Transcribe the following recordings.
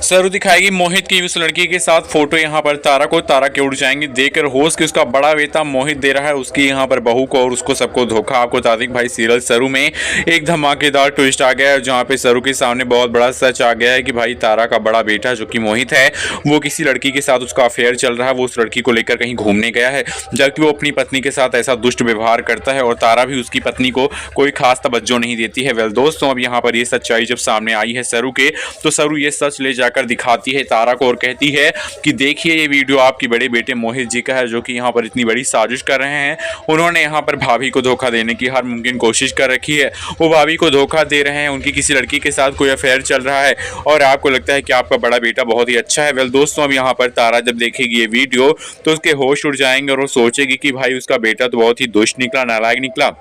सरू दिखाएगी मोहित की उस लड़की के साथ फोटो यहाँ पर तारा को। तारा के उड़ जाएंगी देखकर होश कि उसका बड़ा बेटा मोहित दे रहा है उसकी यहाँ पर बहू को और उसको सबको धोखा। आपको बता दें भाई सीरियल सरू में एक धमाकेदार ट्विस्ट आ गया है जहाँ पे सरू के सामने बहुत बड़ा सच आ गया है कि भाई तारा का बड़ा बेटा जो कि मोहित है वो किसी लड़की के साथ उसका अफेयर चल रहा है। वो उस लड़की को लेकर कहीं घूमने गया है जबकि वो अपनी पत्नी के साथ ऐसा दुष्ट व्यवहार करता है और तारा भी उसकी पत्नी को कोई खास तवज्जो नहीं देती है। वेल दोस्तों, अब यहाँ पर ये सच्चाई जब सामने आई है सरू के, तो सरू ये सच ले जाकर दिखाती है तारा को और कहती है कि देखिए ये वीडियो आपके बड़े बेटे मोहित जी का है जो कि यहाँ पर इतनी बड़ी साजिश कर रहे हैं। उन्होंने यहाँ पर भाभी को धोखा देने की हर मुमकिन कोशिश कर रखी है। वो भाभी को धोखा दे रहे हैं, उनकी किसी लड़की के साथ कोई अफेयर चल रहा है और आपको लगता है कि आपका बड़ा बेटा बहुत ही अच्छा है। वेल दोस्तों, अब यहाँ पर तारा जब देखेगी ये वीडियो तो उसके होश उड़ जाएंगे और वो सोचेगी कि भाई उसका बेटा तो बहुत ही दुष्ट निकला, नालायक निकला।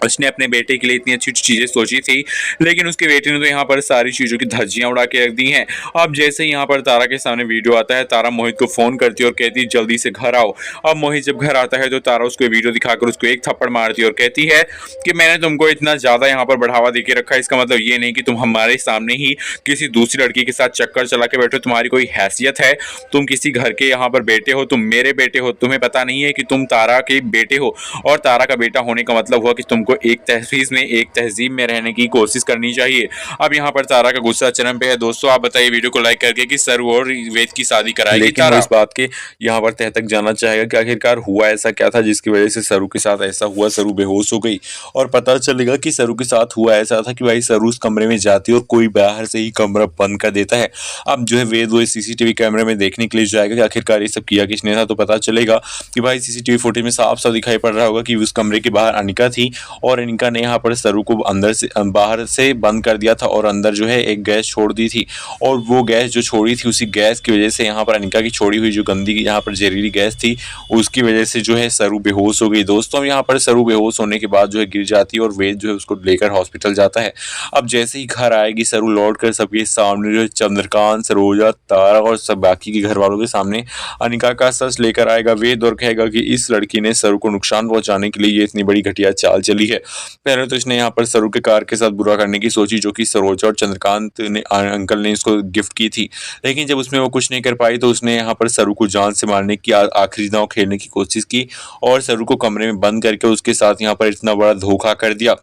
उसने अपने बेटे के लिए इतनी अच्छी चीज़ें सोची थी लेकिन उसके बेटे ने तो यहाँ पर सारी चीज़ों की धज्जियाँ उड़ा के रख दी हैं। अब जैसे ही यहाँ पर तारा के सामने वीडियो आता है, तारा मोहित को फ़ोन करती है और कहती है जल्दी से घर आओ। अब मोहित जब घर आता है तो तारा उसको वीडियो दिखाकर उसको एक थप्पड़ मारती है और कहती है कि मैंने तुमको इतना ज़्यादा यहाँ पर बढ़ावा दे के रखा है, इसका मतलब ये नहीं कि तुम हमारे सामने ही किसी दूसरी लड़की के साथ चक्कर चला के बैठो, तुम्हारी कोई हैसियत है? तुम किसी घर के यहाँ पर बेटे हो, तुम मेरे बेटे हो, तुम्हें पता नहीं है कि तुम तारा के बेटे हो और तारा का बेटा होने का मतलब हुआ कि तुमको एक तहजीब में रहने की कोशिश करनी चाहिए। अब यहाँ पर तारा का गुस्सा चरम पे है। दोस्तों आप बताइए वीडियो को लाइक करके कि सरू और वेद की शादी कराएगी लेकिन तारा। वो इस बात के यहाँ पर तह तक जाना चाहेगा कि आखिरकार हुआ ऐसा क्या था जिसकी वजह से सरू के साथ ऐसा हुआ। सरू बेहोश हो गई और पता चलेगा कि सरू के साथ हुआ ऐसा था कि भाई सरू उस कमरे में जाती है और कोई बाहर से ही कमरा बंद कर देता है। अब जो है वेद वो सीसीटीवी कैमरे में देखने के लिए जाएगा कि आखिरकार ये सब किया किसने था, तो पता चलेगा कि भाई सीसीटीवी फुटेज में साफ साफ दिखाई पड़ रहा होगा कि उस कमरे के बाहर अनिका थी और अनिका ने यहाँ पर सरू को अंदर से बाहर से बंद कर दिया था और अंदर जो है एक गैस छोड़ दी थी और वो गैस जो छोड़ी थी उसी गैस की वजह से यहाँ पर अनिका की छोड़ी हुई जो गंदी यहाँ पर जहरीली गैस थी उसकी वजह से जो है सरू बेहोश हो गई। दोस्तों यहाँ पर सरू बेहोश होने के बाद जो है गिर जाती है और वेद जो है उसको लेकर हॉस्पिटल जाता है। अब जैसे ही घर आएगी सरू लौट कर सबके सामने जो चंद्रकांत, सरोजा, तारा और सब बाकी के घर वालों के सामने अनिका का सच लेकर आएगा वेद और कहेगा कि इस लड़की ने सरू को नुकसान पहुंचाने के लिए ये इतनी बड़ी घटिया चाल चली है। पहले तो इसने यहाँ पर सरू के कार के साथ बुरा करने की सोची जो कि सरोजा और चंद्रकांत ने अंकल ने इसको गिफ्ट की थी, लेकिन जब उसमें वो कुछ नहीं कर पाई तो उसने यहाँ पर सरू को जान से मारने की आखिरी दांव खेलने की कोशिश की और सरू को कमरे में बंद करके उसके साथ यहाँ पर इतना बड़ा धोखा कर दिया।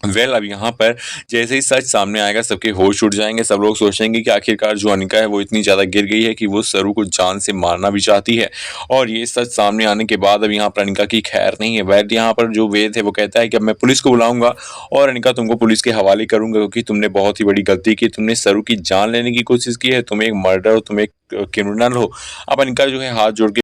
अब यहाँ पर जैसे ही सच सामने आएगा सबके होश उड़ जाएंगे। सब लोग सोचेंगे कि आखिरकार जो अनिका है वो इतनी ज़्यादा गिर गई है कि वो सरू को जान से मारना भी चाहती है और ये सच सामने आने के बाद अब यहाँ पर अनिका की खैर नहीं है। वैद यहाँ पर जो वेद है वो कहता है कि अब मैं पुलिस को बुलाऊंगा और अनिका तुमको पुलिस के हवाले करूंगा क्योंकि तुमने बहुत ही बड़ी गलती की, तुमने सरू की जान लेने की कोशिश की है, तुम एक मर्डर हो, तुम एक क्रिमिनल हो। अब अनिका जो है हाथ जोड़ के